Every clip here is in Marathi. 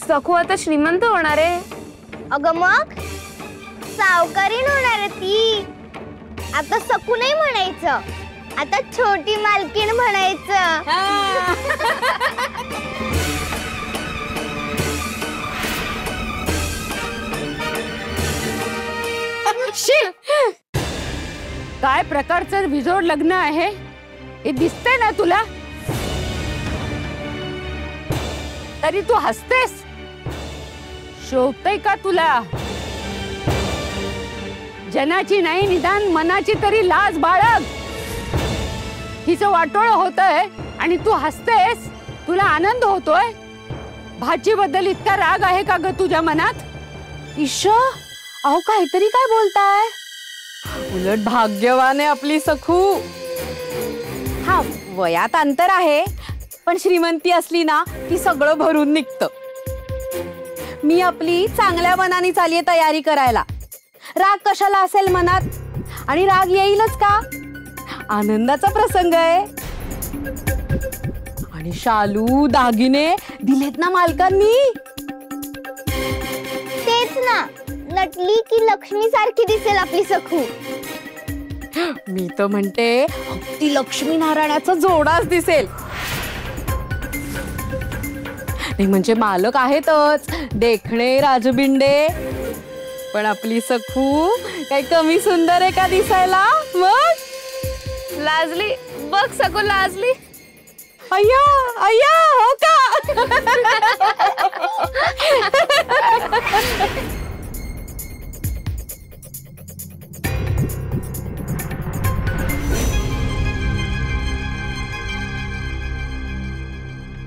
सखू आता श्रीमंत होणार आहे. अगं मग सावकारीण होणार आहे ती. आता सखू नाही म्हणायचं, आता छोटी मालकीण म्हणायचं. काय प्रकारचं विजोड लग्न आहे हे दिसतंय ना तुला? तरी तू हसतेस. शोभतय का तुला? जनाची नाही निदान मनाची तरी लाज बाळग. हिचं वाटोळ होतंय आणि तू हसतेस. तुला आनंद होतोय? भाची बद्दल इतका राग आहे का ग तुझ्या मनात? ईशा, अहो काहीतरी काय बोलताय? उलट भाग्यवान आहे आपली सखू. हा, वयात अंतर आहे पण श्रीमंती असली ना की सगळं भरून निघतं. मी आपली चांगल्या मनाने चालली तयारी करायला. राग कशाला असेल मनात? आणि राग येईलच का? आनंदाचा प्रसंग आहे. आणि शालू दागिने दिलेत ना मालकांनी. तेच ना, नटली की लक्ष्मी सारखी दिसेल आपली सखू. मी तर म्हणते ती लक्ष्मी नारायणाचा जोडाच दिसेल. नाही म्हणजे मालक आहेतच देखणे राजबिंडे, पण आपली सखू काही कमी सुंदर आहे का दिसायला? मग लाजली बघ सखू, लाजली. अय्या अय्या, हो का?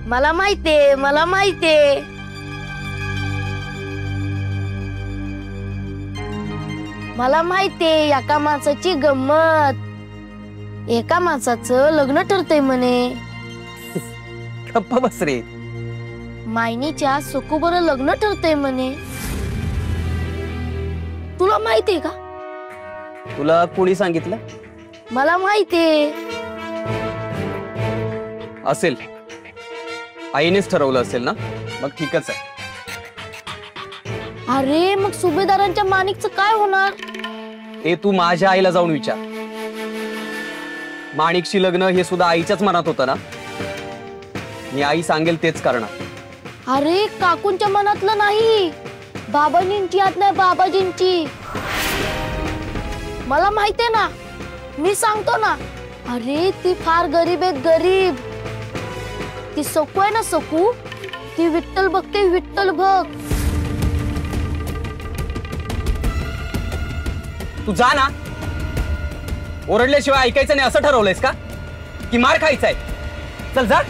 मला माहितीये, मला माहितीये. मला माहितीये एका माणसाची गंमत. एका माणसाचं लग्न ठरतंय म्हणे. गप्प बस रे. मायनीच्या सखूबर लग्न ठरतंय म्हणे. तुला माहितीये का? तुला कोणी सांगितलं? मला माहितीये. असेल, आईनेच ठरवलं असेल ना? मग ठीकच आहे. अरे मग सुभेदारांच्या माणिकचं काय होणार? हे तू माझ्या आईला जाऊन विचार. माणिकशी लग्न हे सुद्धा आईच्याच मनात होतं ना? मी आई सांगेल तेच करणार. अरे काकूंच्या मनातलं नाही, बाबाजींची आज्ञा आहे, बाबाजींची. मला माहितीये ना, मी सांगतो ना. अरे ती फार गरीब आहे, गरीब. ती सखू आहे ना, सखू, ती विठ्ठल बघते, विठ्ठल बघ. तू जा ना. ओरडल्याशिवाय ऐकायचं नाही असं ठरवलंयस का? की मार खायचाय? चल जा.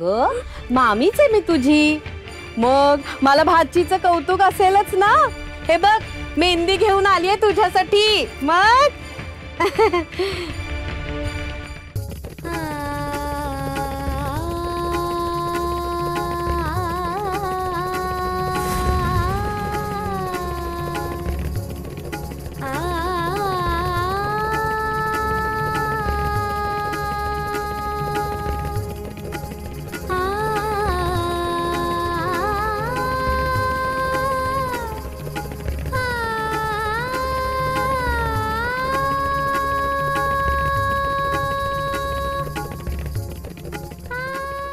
ग मामीच आहे मी तुझी. मग मला भाचीचं कौतुक असेलच ना. हे बघ मेहंदी घेऊन आलीये तुझ्यासाठी. मग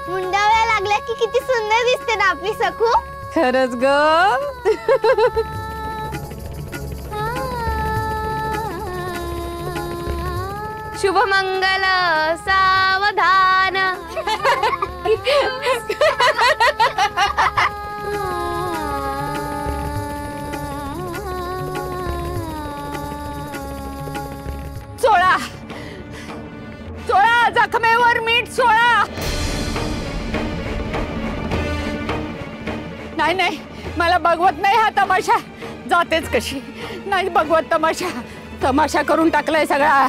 मुंडाव्या लागल्या की किती सुंदर दिसते ना आपली सखू. खरंच ग. शुभमंगल सावधान. चोळा चोळा, जखमेवर मीठ चोळा. नाही नाही, मला बघवत नाही हा तमाशा. जातेच कशी. नाही बघवत तमाशा. तमाशा करून टाकलाय सगळा.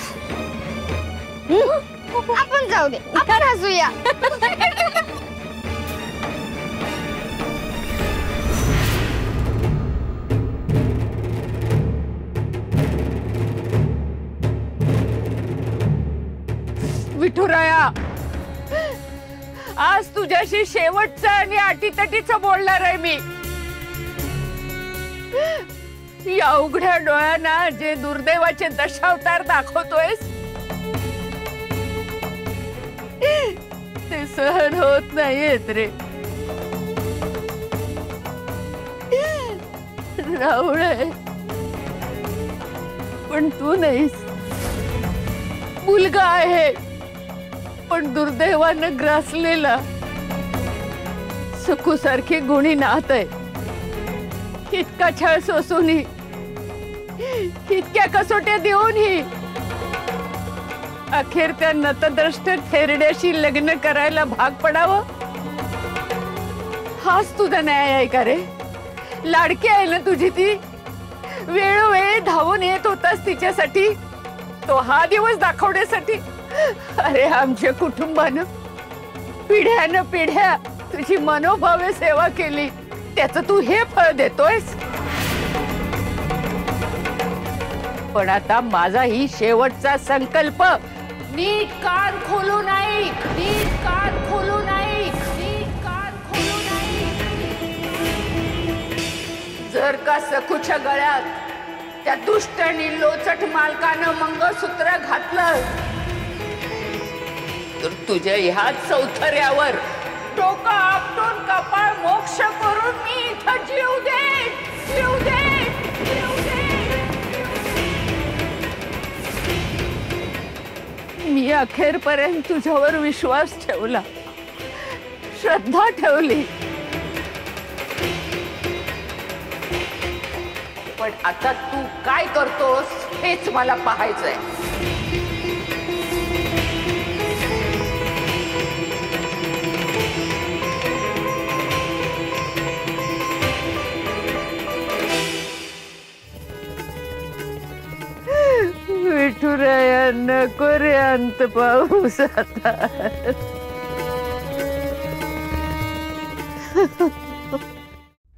आपण जाऊ दे, आपण हसूया. विठुराया, आज तुझ्याशी शेवटचं आणि अटीतटीचं बोलणार आहे मी. या उघड्या डोळ्यांना जे दुर्दैवाचे दशावतार दाखवतोयस ते सहन होत नाहीयेत रे. राहुल आहे पण तू नाहीस. मुलगा आहे पण दुर्दैवानं ग्रासलेला. सखू सारखी गुणी नात आहे. इतका छळ सोसूनही, इतक्या कसोट्या देऊनही अखेर त्या नतद्रष्ट थेरड्याशी लग्न करायला भाग पडावं. हाच तुझा न्याय आहे का रे? लाडकी आहे ना तुझी ती. वेळोवेळी धावून येत होतास तिच्यासाठी. तो हा दिवस दाखवण्यासाठी. अरे आमच्या कुटुंबानं पिढ्यानं पिढ्या तुझी मनोभावे सेवा केली. त्याचं तू हे फळ देतोयस. पण आता माझा ही शेवटचा संकल्प. नीट कान खोलून ऐक. नीट कान खोलून ऐक. नीट कान खोलून ऐक. जर का सखूच्या गळ्यात त्या दुष्ट आणि लोचट मालकानं मंगळसूत्र घातलं तर तुझ्या ह्या चौथऱ्यावर डोकं आपटून कपाळ मोक्ष करून मी इथं जीव दे. जीव दे. जीव दे. मी अखेरपर्यंत तुझ्यावर विश्वास ठेवला, श्रद्धा ठेवली. पण आता तू काय करतोस हेच मला पाहायचंय. विठुराया नको रे अंत पाऊस आता.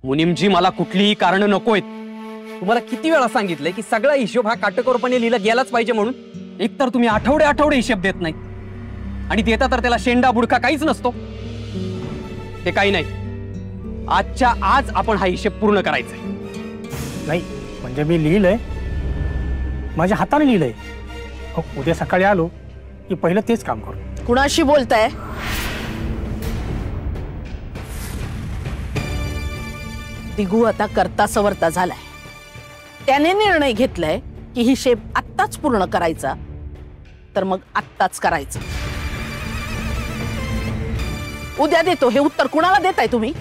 मुनीमजी, मला कुठलीही कारण नकोयत. तुम्हाला किती वेळा सांगितलंय की सगळा हिशोब हा काटेकोरपणे लिहिला गेलाच पाहिजे म्हणून. एकतर तुम्ही आठवडे हिशोब देत नाही आणि देता तर त्याला शेंडा बुडका काहीच नसतो. ते काही नाही. आजच्या आज आपण हा हिशोब पूर्ण करायचा नाही. म्हणजे मी लिहिलंय, माझ्या हाताने लिहिलंय. उद्या सकाळी आलो की पहिलं तेच काम करू. कुणाशी बोलताय? दिगू आता करता सवरता झालाय. त्याने निर्णय घेतलाय की ही शेप आत्ताच पूर्ण करायचा, तर मग आत्ताच करायचं. उद्या देतो हे उत्तर कुणाला देताय तुम्ही?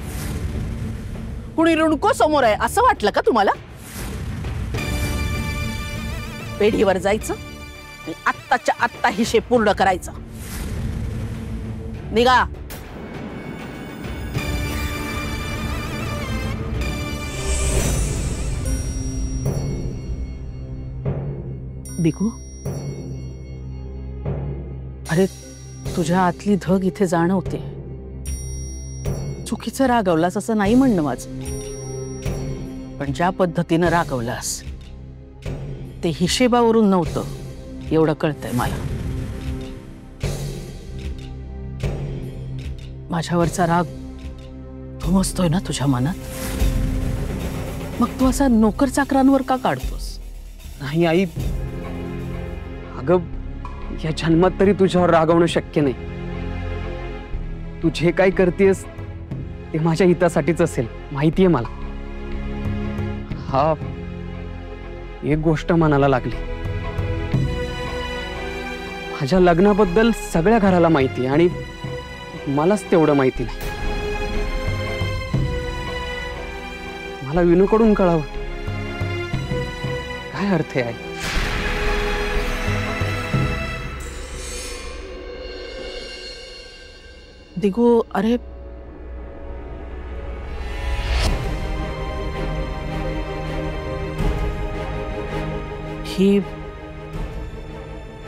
कुणी रुणको समोर आहे असं वाटलं का तुम्हाला? पेढीवर जायचं आणि आत्ताच्या आत्ता ही शेप पूर्ण करायचा. निघा. दिगू, अरे तुझ्या आतली धग इथे जाणवते. चुकीचं रागवलास असं नाही म्हणणं माझं, पण ज्या पद्धतीनं रागवलास ते हिशेबावरून नव्हतं एवढं कळतंय मला. माझ्यावरचा राग धुमसतोय ना तुझ्या मनात. मग तू असा नोकर चाकरांवर का काढतोस? नाही आई, अगं या जन्मात तरी तुझ्यावर रागवणं शक्य नाही. तू जे काय करतेस ते माझ्या हितासाठीच असेल, माहितीये मला. हा एक गोष्ट मनाला लागली. माझ्या लग्नाबद्दल सगळ्या घराला माहिती आणि मलाच तेवढं माहिती नाही. मला विनूकडून कळावं. काय अर्थ आहे? दिगू, अरे ही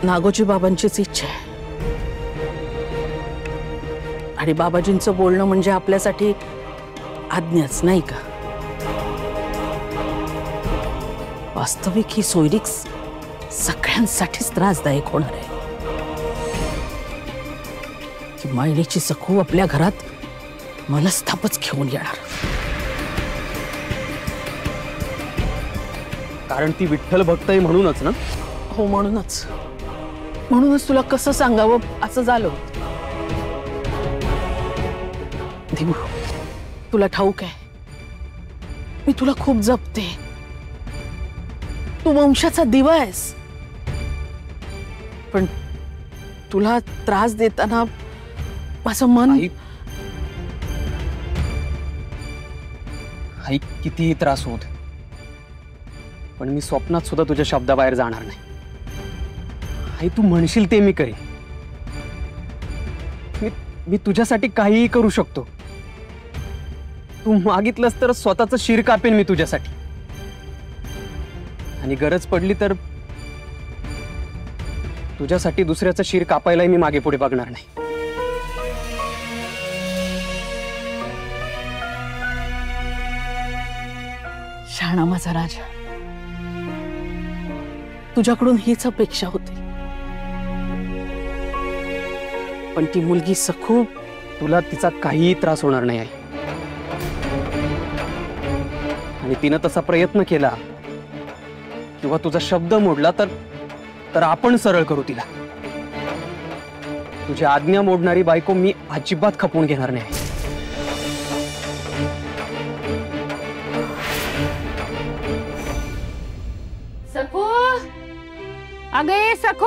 नागोजी बाबांचीच इच्छा आहे आणि बाबाजींचं बोलणं म्हणजे आपल्यासाठी आज्ञाच नाही का? वास्तविक ही सोयरीक सगळ्यांसाठीच त्रासदायक होणार आहे. ती मायलेची सखू आपल्या घरात मनस्तापच घेऊन येणार. कारण ती विठ्ठल भक्त आहे म्हणूनच ना? हो, म्हणूनच तुला कसं सांगावं असं झालं. देऊ, तुला ठाऊक आहे, मी तुला खूप जपते. तू वंशाचा दिवा आहेस, पण तुला त्रास देताना माझं मन. आई कितीही त्रास होत, पण मी स्वप्नात सुद्धा तुझ्या शब्दाबाहेर जाणार नाही. आई तू म्हणशील ते मी करेन. मी तुझ्यासाठी काहीही करू शकतो. तू मागितलंस तर स्वतःचं शिर कापेन मी तुझ्यासाठी, आणि गरज पडली तर तुझ्यासाठी दुसऱ्याचं शिर कापायलाही मी मागे पुढे बघणार नाही. शहाणा माझा राजा, तुझ्याकडून हीच अपेक्षा होती. पण ती मुलगी सखू, तुला तिचा काहीही त्रास होणार नाही आहे. आणि तिनं तसा प्रयत्न केला किंवा तुझा शब्द मोडला तर आपण सरळ करू तिला. तुझी आज्ञा मोडणारी बायको मी अजिबात खपवून घेणार नाही. सखू, अगं ये सखू.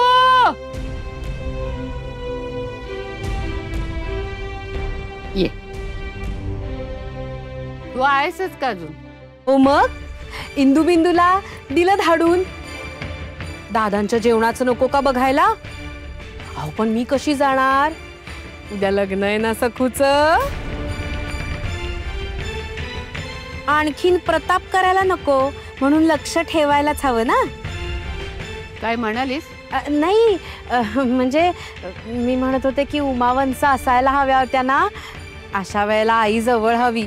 ये, तू आहेसच का अजून? हो मग, इंदू बिंदूला दिलं धाडून. दादांच्या जेवणाचं नको का बघायला? अहो पण मी कशी जाणार? उद्या लग्न आहे ना सखूच. आणखीन प्रताप करायला नको म्हणून लक्ष ठेवायलाच हवं ना. काय म्हणालीस? नाही, म्हणजे मी म्हणत होते की उमावंश असायला हव्या होत्या ना, अशा वेळेला आई जवळ हवी.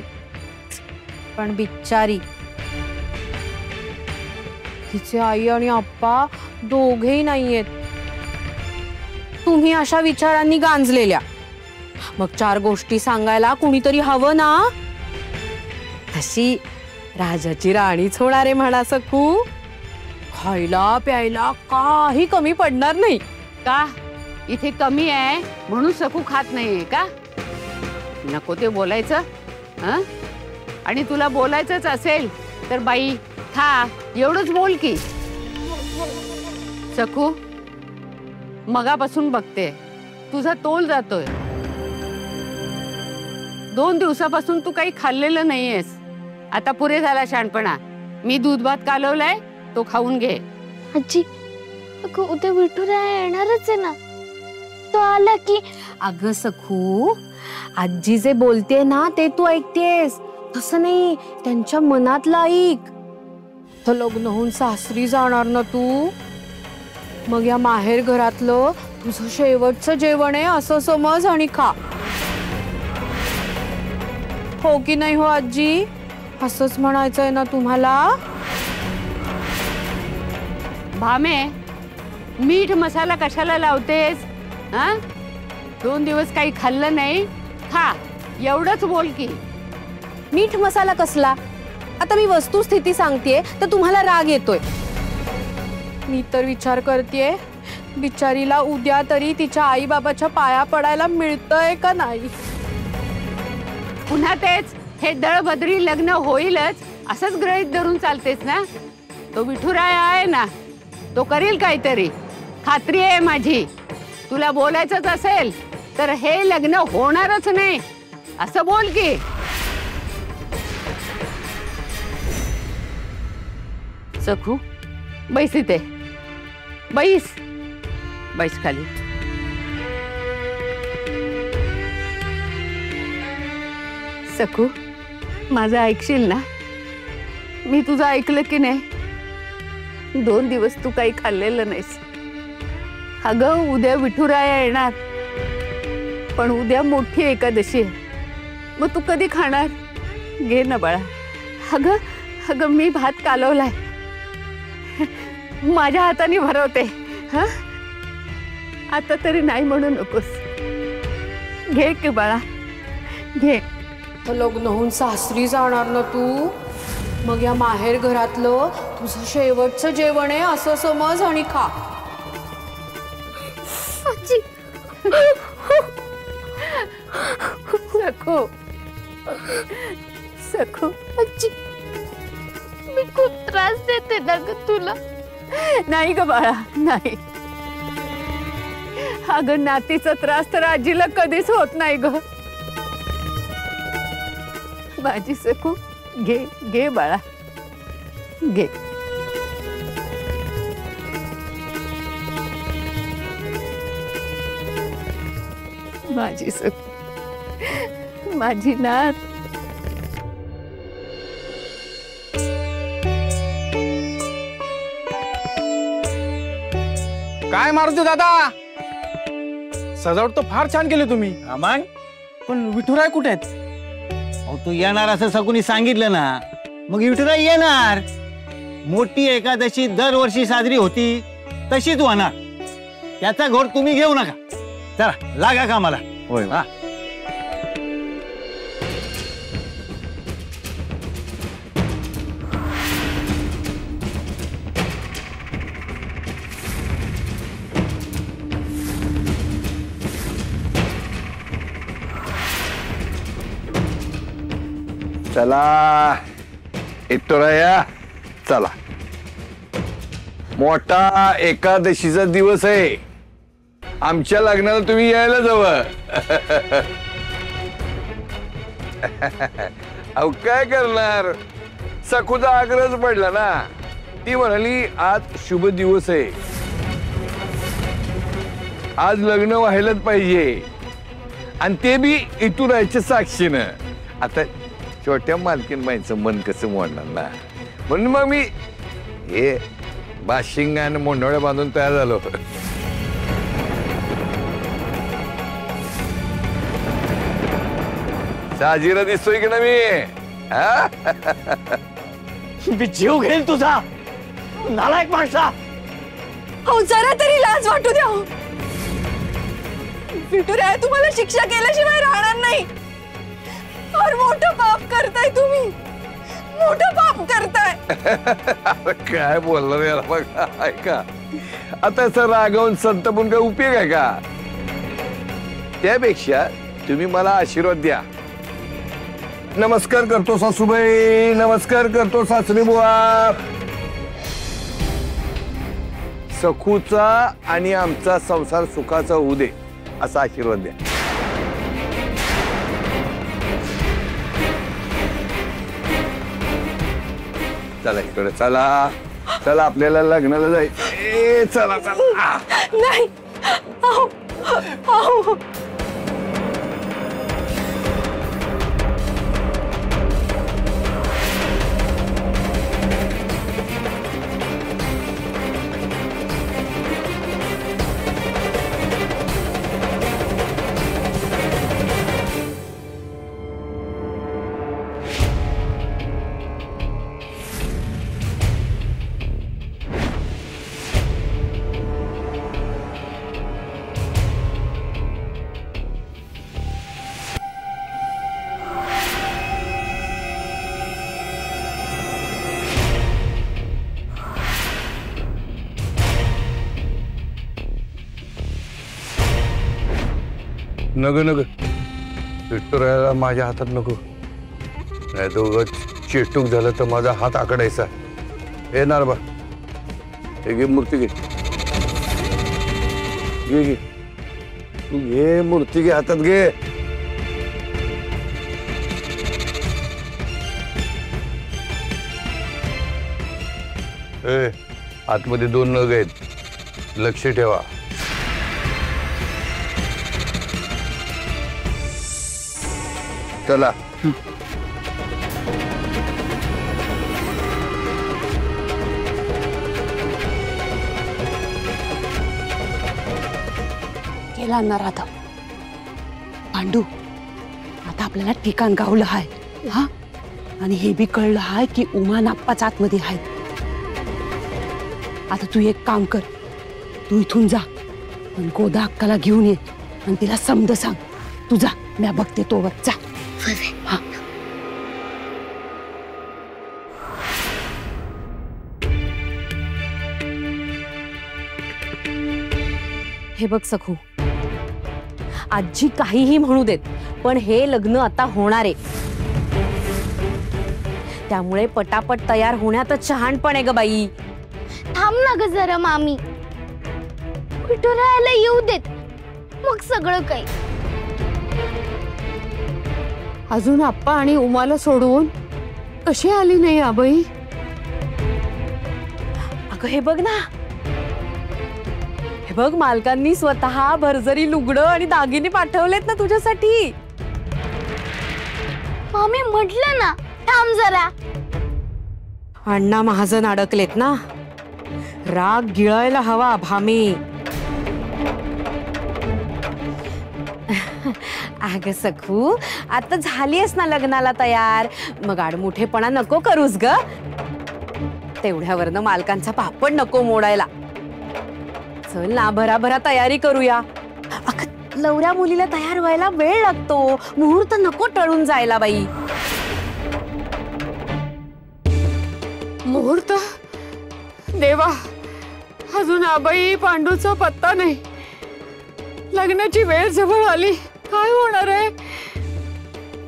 पण बिचारी, तिचे आई आणि आप्पा दोघेही नाहीयेत. तुम्ही अशा विचारांनी गांजलेल्या, मग चार गोष्टी सांगायला कुणीतरी हवं ना. तशी राजाची राणीच होणार आहे म्हणा सखू. खायला प्यायला काही कमी पडणार नाही. का इथे कमी आहे म्हणून सखू खात नाहीये का? नको ते बोलायचं. हं? आणि तुला बोलायचंच असेल तर बाई खा, एवढंच बोल की. सखू, मगापासून बघते तुझा तोल जातोय. 2 दिवसापासून तू काही खाल्लेलं नाहीयेस. आता पुरे झाला शहाणपणा. मी दूध भात कालवलाय, तो खाऊन घे. आजी, अगं उद्या विठुराया येणारच आहे ना, तो आला की. अगं सखू, आजी जे बोलते ना ते तू ऐकतेस, तसं नाही. त्यांच्या मनातलं ऐक. तर लग्न होऊन सासरी जाणार ना तू, मग या माहेर घरातलं तुझं शेवटचं जेवण आहे असं समज आणि खा. हो की नाही हो आजी? असंच म्हणायचंय ना तुम्हाला? भामे, मीठ मसाला कशाला लावतेस? हा, 2 दिवस काही खाल्लं नाही, खा, एवढंच बोल की. मीठ मसाला कसला? आता मी वस्तुस्थिती सांगतेय तर तुम्हाला राग येतोय. मी तर विचार करतेय, बिचारीला उद्या तरी तिच्या आई बाबाच्या पाया पडायला मिळतंय का नाही. पुन्हा तेच, हे दळभद्री लग्न होईलच असंच गृहीत धरून चालतेस ना. तो विठुराया आहे ना, तो करील काहीतरी, खात्री आहे माझी. तुला बोलायचंच असेल तर हे लग्न होणारच नाही असं बोल की. सखू, बैस इथे, बैस, बैस खाली. सखू, माझं ऐकशील ना? मी तुझं ऐकलं की नाही? 2 दिवस तू काही खाल्लेलं नाहीस. अगं उद्या विठुराया येणार, पण उद्या मोठी एकादशी आहे. मग तू कधी खाणार? घे ना बाळा. अगं अगं मी भात कालवलाय, माझ्या हाताने भरवते. हा, आता तरी नाही म्हणू नकोस. घे की बाळा घे. तर लग्न होऊन सासरी जाणार ना तू, मग या माहेर घरातलं तुझं शेवटचं जेवण आहे असं समज आणि खा. सखू सखू आजी, मी खूप त्रास देते ना ग तुला. नाही ग बाळा नाही. अगं नातीचा त्रास तर आजीला कधीच होत नाही ग. माझी सखू घे घे बाळा घे. माझी सखू माझी नात. काय मारुती दादा, सजावट तर फार छान केली तुम्ही. मग पण विठुराय कुठे आहेत? अहो तू येणार असं सगुनी सांगितलं ना, मग विठुराई येणार. मोठी एकादशी दरवर्षी साजरी होती तशीच होणार. त्याचा घोड तुम्ही घेऊ नका. चला लागा कामाला. होय वा. चला इटोराया चला. मोठा एकादशीचा दिवस आहे. आमच्या लग्नाला तुम्ही यायला जवळ. अहो काय करणार, सखूचा आग्रहच पडला ना. ती म्हणाली आज शुभ दिवस आहे, आज लग्न व्हायलाच पाहिजे, आणि ते बी इटुरायच्या साक्षीनं. आता छोट्या मालकीन बाईंचं मन कसं मोडणार ना, म्हणून मग मी हे बाशिंग आणि मोंढोळ्या बांधून तयार झालो. साजीरा दिसतोय की ना मी? मी जीव घेईल तुझा नालायक माणसा. अहो जरा तरी लाज वाटू द्या. विठुराया तुम्हाला शिक्षा केल्याशिवाय राहणार नाही. और मोठं पाप करताय तुम्ही, मोठं पाप करताय. काय बोलणार याला बघा. ऐका आता सर रागवून संतपून काय उपयोग आहे का? त्यापेक्षा तुम्ही मला आशीर्वाद द्या. नमस्कार करतो सासूबाई, नमस्कार करतो सासरी बुवा. सखूचा आणि आमचा संसार सुखाचा होऊ दे असा आशीर्वाद द्या. चला इकडे चला. चला आपल्याला लग्नाला जायचं. चला चला. नाही. अहो अहो नको नको विठुरायाला माझ्या हातात नको. नाही दोघं चेटूक झालं तर माझा हात आकडायचा. येणार बा. हे घे मूर्ती घे. घे घे तू घे मूर्ती घे हातात घे. ए आतमध्ये 2 नग आहेत, लक्ष ठेवा. चला. केला ना राधा. पांडू आता आपल्याला ठिकाण गावलं आहे. हा आणि हे बी कळलं आहे की उमा नाप्पाच आतमध्ये आहे. आता तू एक काम कर, तू इथून जा आणि गोदा अक्काला घेऊन ये आणि तिला समज सांग तुझा मी बघते तोवर जा. हा. हे बघ सखू, आजी काहीही म्हणू देत, पण हे लग्न आता होणार आहे. त्यामुळे पटापट तयार होण्यातच शहाणपण आहे ग बाई. थांब ना ग जरा मामी, विठुरायाला येऊ देत, मग सगळं काही. अजून आप्पा आणि उमाला सोडवून कशी आली नाही आबाई? अगं हे बघ ना, हे बघ मालकांनी स्वतः भरजरी लुगडं आणि दागिने पाठवलेत ना तुझ्यासाठी. मामी म्हटलं ना थांब जरा. अण्णा महाजन अडकलेत ना, राग गिळायला हवा भामी. अग सखू, आता झालीयस ना लग्नाला तयार, मग आडमुठेपणा नको करूस ग. तेवढ्यावरनं मालकांचा पापड नको मोडायला. चल ना, भराभरा तयारी करूया. अगं लवऱ्या मुलीला तयार व्हायला वेळ लागतो, मुहूर्त नको टळून जायला बाई. मुहूर्त? देवा, अजून आबाई पांडूचा पत्ता नाही. लग्नाची वेळ जवळ आली, काय होणार आहे?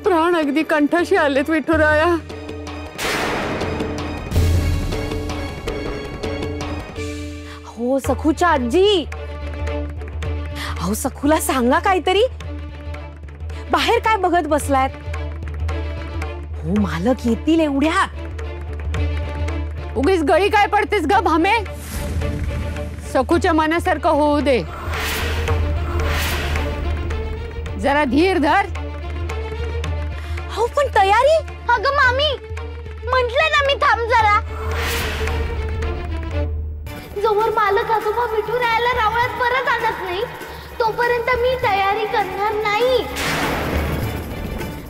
प्राण अगदी कंठाशी आलेत विठुराया. हो सखूच्या आजी, अहो सखूला सांगा काहीतरी. बाहेर काय बघत बसलायत? हो मालक येतील एवढ्यात. उगीच गळी काय पडतेस ग भामे? सखूच्या मनासारखं होऊ दे. जरा धीर धर. हो पण तयारी? अगं मामी, म्हटलं ना मी थांब जरा. जोवर मालक आजोबा विठुरायाला रावळात परत आणत नाही तोपर्यंत मी तयारी करणार नाही.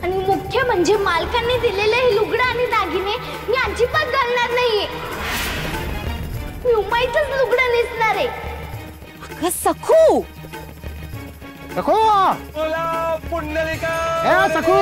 आणि मुख्य म्हणजे मालकांनी दिलेले हे लुगडं आणि दागिने मी अजिबात घालणार नाहीये. मी उमाईचंच लुगडं नेसणार आहे. अगं सखू, सखू! ए, सखू!